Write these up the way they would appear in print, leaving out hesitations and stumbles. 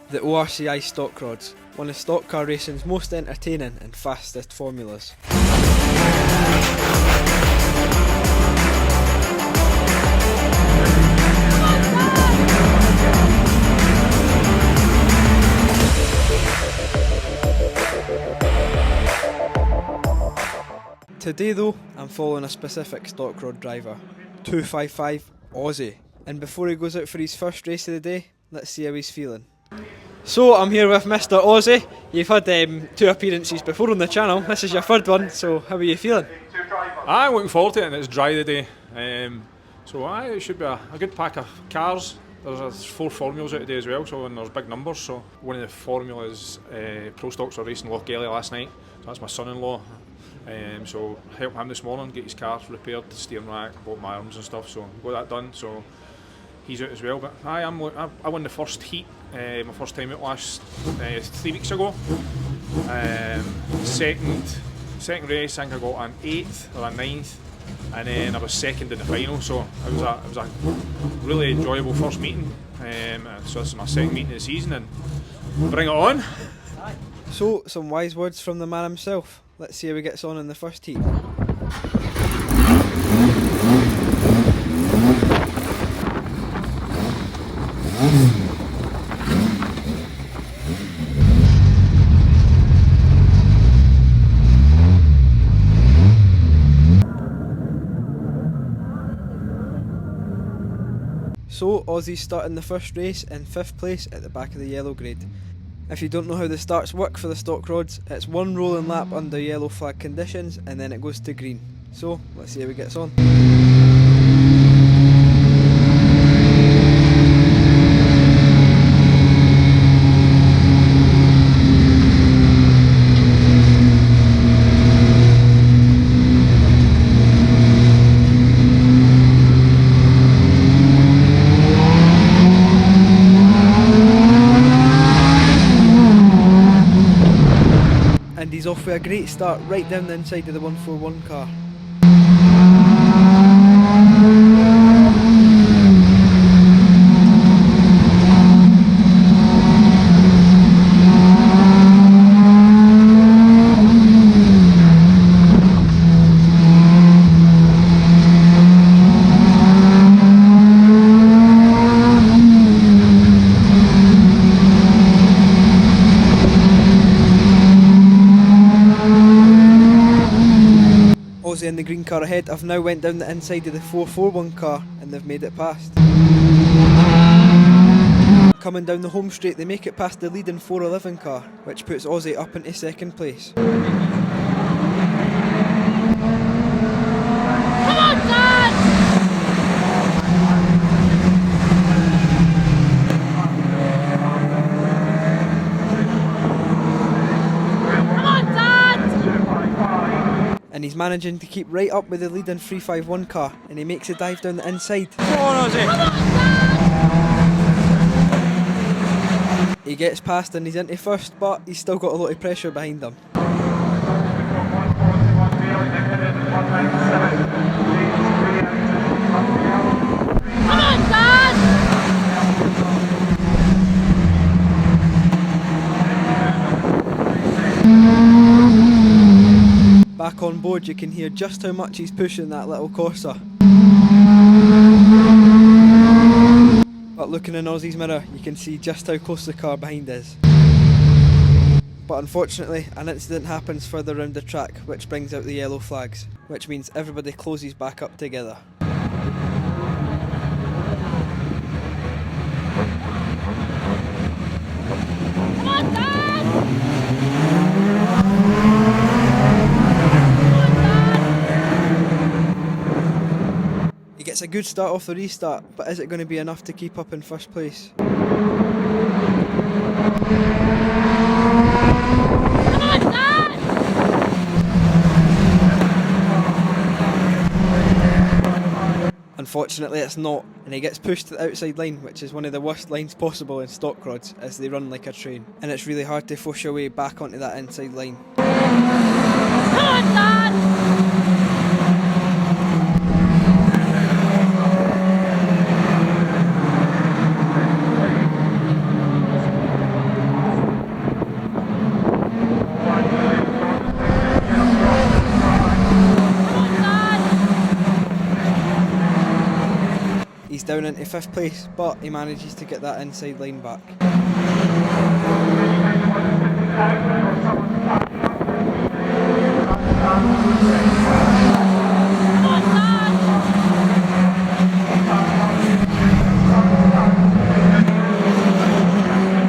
The ORCI stock rods, one of stock car racing's most entertaining and fastest formulas. Today though, I'm following a specific stock rod driver, 255 Aussie, and before he goes out for his first race of the day, let's see how he's feeling. So I'm here with Mr Aussie. You've had 2 appearances before on the channel, this is your 3rd one, so how are you feeling? I'm looking forward to it, and it's dry today, so it should be a good pack of cars. There's 4 formulas out today as well, so and there's big numbers. So one of the formulas, Pro Stocks were racing Lochgelly last night, so that's my son-in-law. So helped him this morning, get his car repaired, the steering rack, bought my arms and stuff, so got that done, so he's out as well. But I won the first heat, my first time out last 3 weeks ago. Second race, I think I got an 8th or a 9th, and then I was 2nd in the final, so it was a really enjoyable first meeting. So this is my 2nd meeting of the season, and bring it on. So, some wise words from the man himself. Let's see how he gets on in the first heat. So, Aussie's starting the first race in 5th place at the back of the yellow grade. If you don't know how the starts work for the stock rods, it's 1 rolling lap under yellow flag conditions and then it goes to green. So, let's see how he gets on. And he's off with a great start right down the inside of the 141 car. Aussie and the green car ahead have now went down the inside of the 441 car and they've made it past. Coming down the home straight, they make it past the leading 411 car, which puts Aussie up into 2nd place. Come on, Dad! Come on, Dad! And he's managing to keep right up with the leading 351 car, and he makes a dive down the inside. Come on, Aussie! Come on, Dad! He gets past and he's into 1st, but he's still got a lot of pressure behind him. Come on, Dad! Back on board, you can hear just how much he's pushing that little Corsa. But looking in Aussie's mirror, you can see just how close the car behind is. But unfortunately, an incident happens further round the track, which brings out the yellow flags, which means everybody closes back up together. Come on, Dad! He gets a good start off the restart, but is it going to be enough to keep up in 1st place? Come on, Dad! Unfortunately it's not, and he gets pushed to the outside line, which is one of the worst lines possible in stock rods, as they run like a train, and it's really hard to push your way back onto that inside line. Come on, Dad! down into 5th place, but he manages to get that inside line back.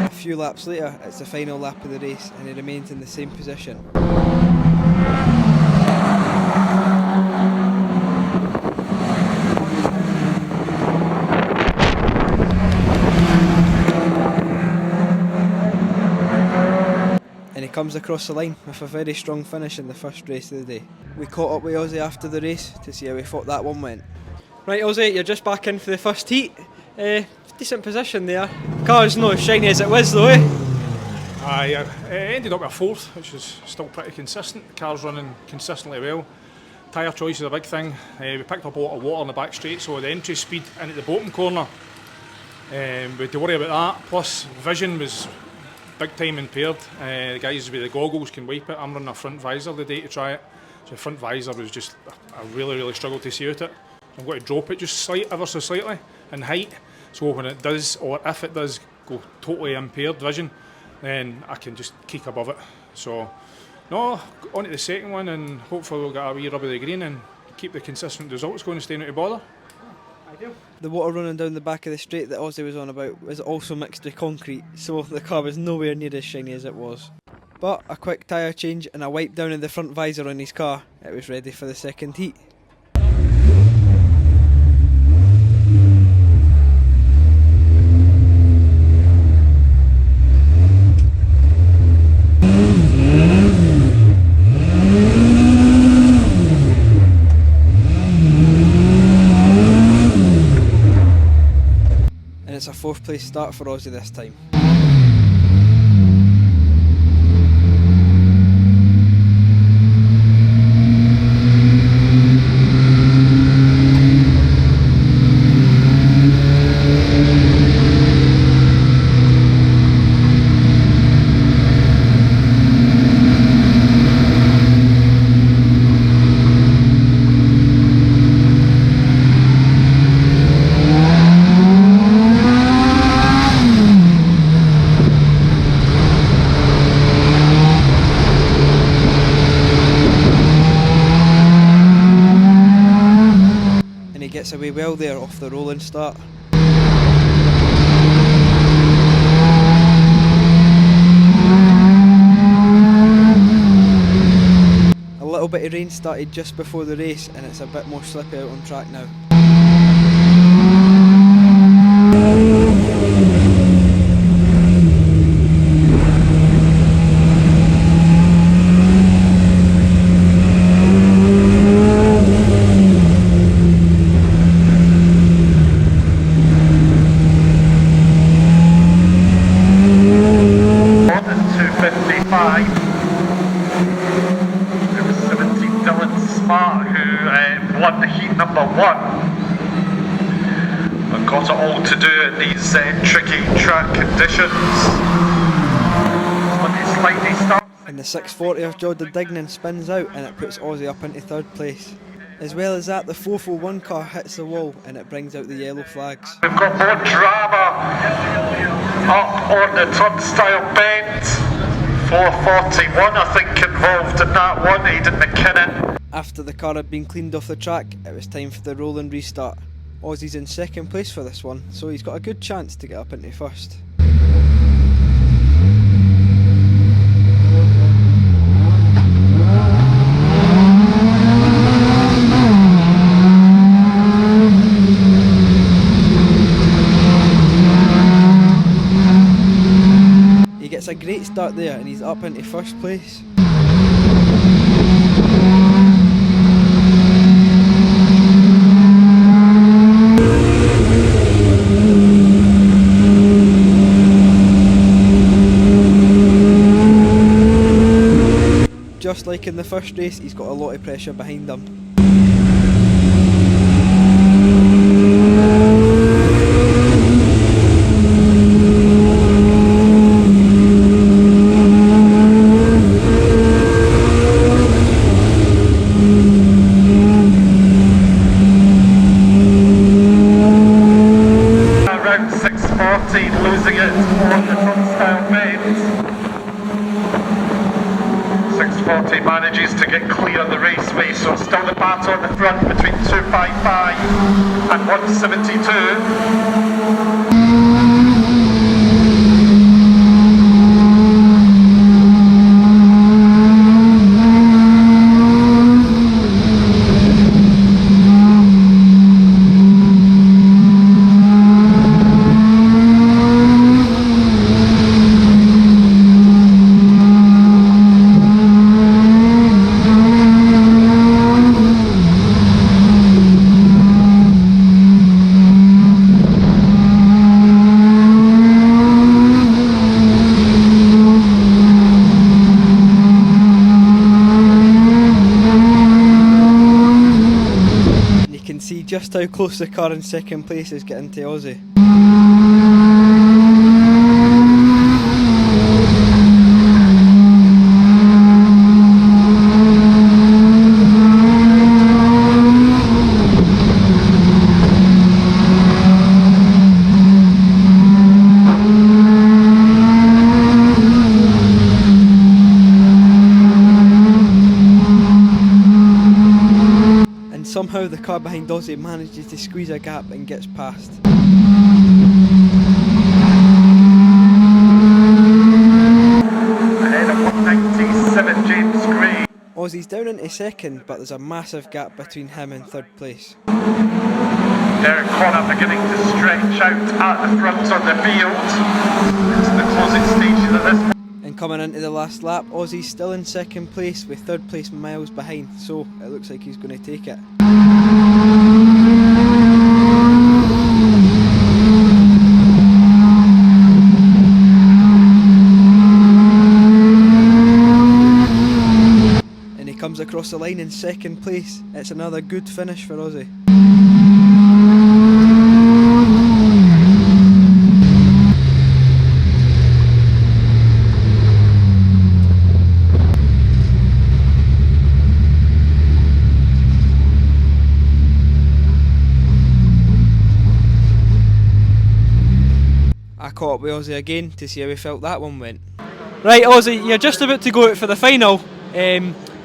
A few laps later, it's the final lap of the race and he remains in the same position. And he comes across the line with a very strong finish in the first race of the day. We caught up with Ozzy after the race to see how he thought that one went. Right Ozzy, you're just back in for the first heat. Decent position there. Car's not as shiny as it was though, eh? I ended up with a 4th, which is still pretty consistent. The car's running consistently well. Tyre choice is a big thing. We picked up a lot of water on the back straight, so the entry speed into the bottom corner, we had to worry about that. Plus vision was big time impaired. The guys with the goggles can wipe it. I'm running a front visor the day to try it. So the front visor was just, I really struggled to see out it. I'm going to drop it just ever so slightly in height. So when it does, or if it does go totally impaired vision, then I can just kick above it. So, no, on to the second one, and hopefully we'll get a wee rub of the green and keep the consistent results going and stay out of bother. The water running down the back of the straight that Ozzy was on about was also mixed with concrete, so the car was nowhere near as shiny as it was. But a quick tyre change and a wipe down in the front visor on his car, it was ready for the second heat. It's a 4th place start for Ozzy this time. Gets away well there off the rolling start. A little bit of rain started just before the race and it's a bit more slippy out on track now. Won the heat number 1. I've got it all to do in these tricky track conditions. And the 640 of Jordan Dignan spins out and it puts Ozzy up into 3rd place. As well as that, the 441 car hits the wall and it brings out the yellow flags. We've got more drama up on the turnstile bend. 441 I think involved in that one, Aidan McKinnon. After the car had been cleaned off the track, it was time for the roll and restart. Ozzy's in 2nd place for this one, so he's got a good chance to get up into 1st. He gets a great start there and he's up into 1st place. Just like in the first race, he's got a lot of pressure behind him. the front-style bend. 640 manages to get clear of the raceway, so still the battle on the front between 255 and 172. See just how close the car in second place is getting to Aussie. Somehow the car behind Aussie manages to squeeze a gap and gets past. Ahead of 197 James Gray. Aussie's down into second, but there's a massive gap between him and third place. Derek Connor beginning to stretch out at the front of the field. It's the closing stages of this. And coming into the last lap, Aussie's still in second place with third place miles behind, so it looks like he's going to take it. And he comes across the line in second place. It's another good finish for Aussie. I caught up with Aussie again to see how he felt that one went. Right, Aussie, you're just about to go out for the final,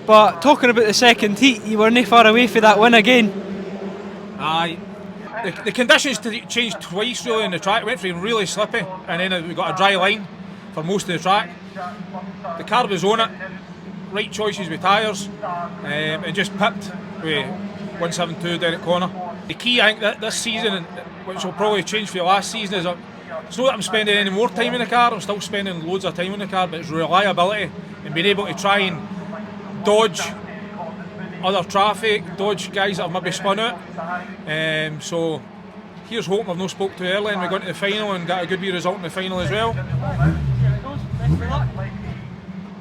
but talking about the second heat, you weren't far away for that win again. Aye. The conditions changed twice really on the track. It went from really slippy and then we got a dry line for most of the track. The car was on it, right choices with tyres, and just pipped with 172 down at corner. The key I think this season, which will probably change for last season, is it's not that I'm spending any more time in the car, I'm still spending loads of time in the car, but it's reliability and being able to try and dodge other traffic, dodge guys that have maybe spun out. So here's hoping I've not spoke too early and we got to the final and got a good wee result in the final as well.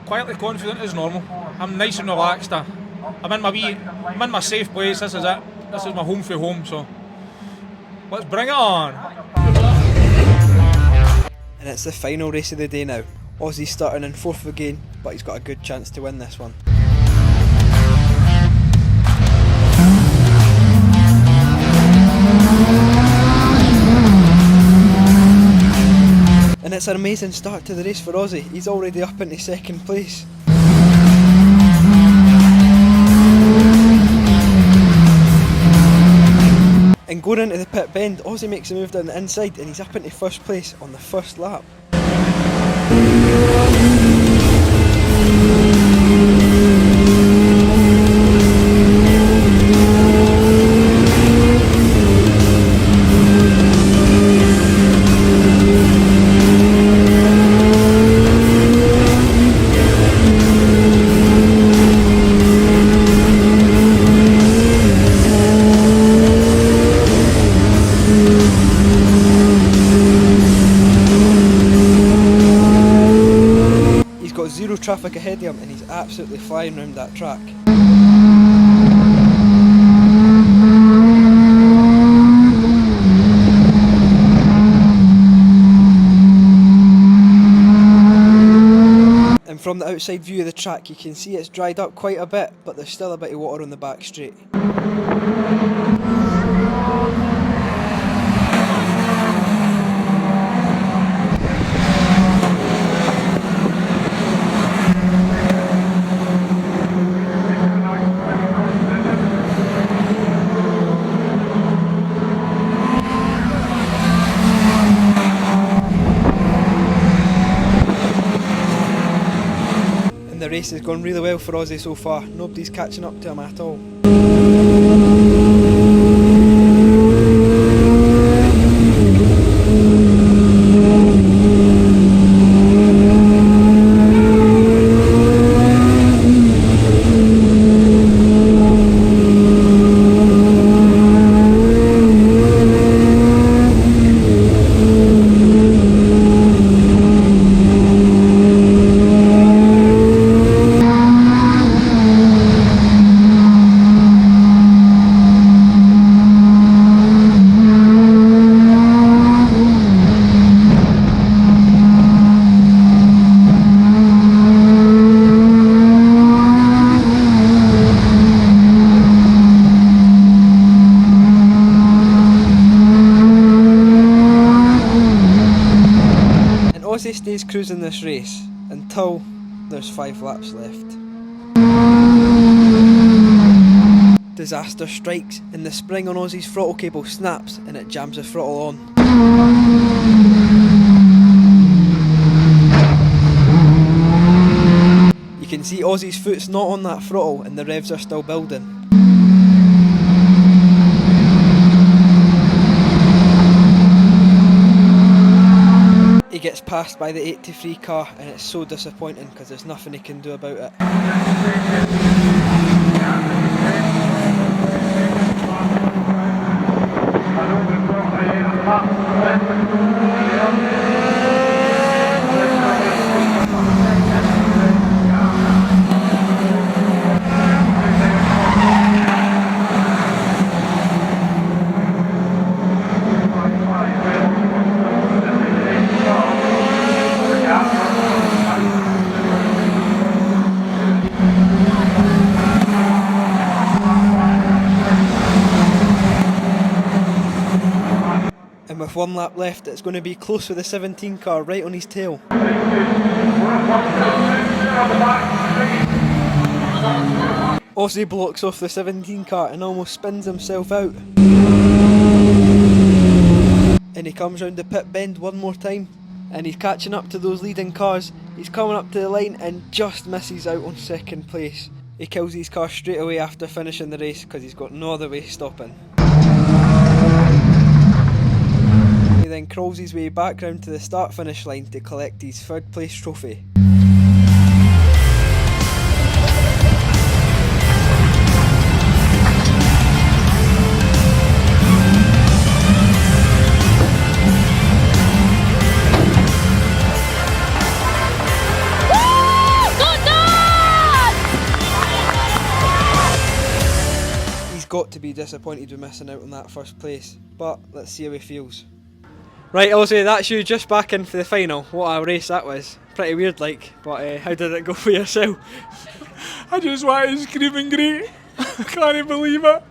Quietly confident as normal. I'm nice and relaxed. I'm in my safe place. This is it. This is my home for home, so let's bring it on. And it's the final race of the day now. Aussie's starting in fourth again, but he's got a good chance to win this one. And it's an amazing start to the race for Aussie. He's already up into second place. And going into the pit bend, Aussie makes a move down the inside and he's up into first place on the first lap. Zero traffic ahead of him and he's absolutely flying around that track. And from the outside view of the track you can see it's dried up quite a bit, but there's still a bit of water on the back straight. And the race has gone really well for Aussie so far. Nobody's catching up to him at all. Aussie stays cruising this race until there's 5 laps left. Disaster strikes and the spring on Aussie's throttle cable snaps and it jams the throttle on. You can see Aussie's foot's not on that throttle and the revs are still building. He gets passed by the 83 car and it's so disappointing because there's nothing he can do about it. And with 1 lap left, it's going to be close with the 17 car right on his tail. Aussie blocks off the 17 car and almost spins himself out. And he comes round the pit bend one more time and he's catching up to those leading cars. He's coming up to the line and just misses out on 2nd place. He kills his car straight away after finishing the race because he's got no other way stopping. He then crawls his way back round to the start finish line to collect his 3rd place trophy. He's got to be disappointed with missing out on that 1st place, but let's see how he feels. Right, Aussie, that's you just back in for the final. What a race that was. Pretty weird like, but how did it go for yourself? I just wanted to scream and greet. I can't believe it.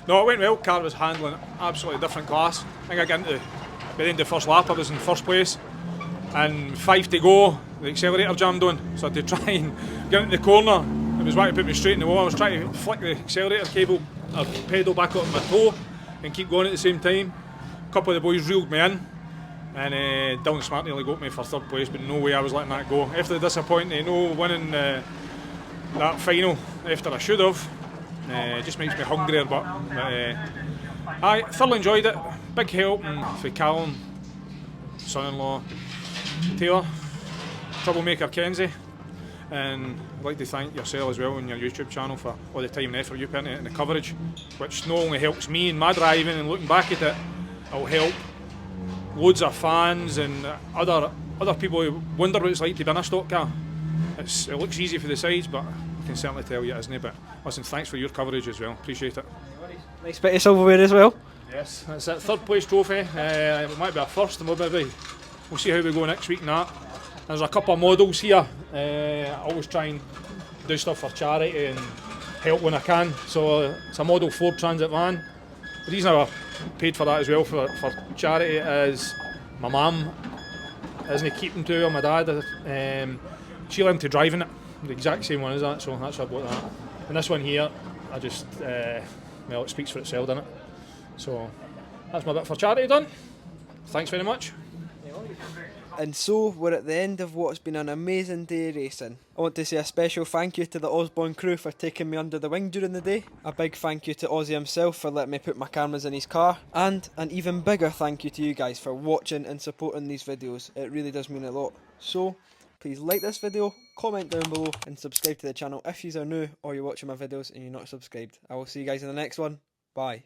No, it went well. Car was handling absolutely different class. I think I got into, by the end of the 1st lap I was in 1st place and 5 to go, the accelerator jammed on, so I had to try and get into the corner. It was wanting to put me straight in the wall. I was trying to flick the accelerator cable or pedal back up my toe and keep going at the same time. A couple of the boys reeled me in and Dylan Smart nearly got me for 3rd place, but no way I was letting that go. After the disappointment, winning that final after I should have, just makes me hungrier, but I thoroughly enjoyed it. Big help for Callum, son-in-law Taylor, troublemaker Kenzie, and I'd like to thank yourself as well on your YouTube channel for all the time and effort you put into it and the coverage, which not only helps me in my driving and looking back at it, it'll help loads of fans and other people who wonder what it's like to be in a stock car. It looks easy for the sides, but I can certainly tell you it isn't. But listen, thanks for your coverage as well, appreciate it. Nice bit of silverware as well. Yes, that's it, 3rd place trophy. It might be our 1st, and we'll see how we go next week in that. There's a couple of models here. I always try and do stuff for charity and help when I can. So it's a Model 4 Transit van. The reason I paid for that as well for charity is my mum isn't keeping to her, my dad. She learned to drive in it, the exact same one as that, so that's why I bought that. And this one here, I just, well, it speaks for itself, doesn't it? So that's my bit for charity done. Thanks very much. And so we're at the end of what's been an amazing day racing. I want to say a special thank you to the Osborne crew for taking me under the wing during the day. A big thank you to Ozzy himself for letting me put my cameras in his car. And an even bigger thank you to you guys for watching and supporting these videos. It really does mean a lot. So please like this video, comment down below and subscribe to the channel if you are new or you're watching my videos and you're not subscribed. I will see you guys in the next one. Bye.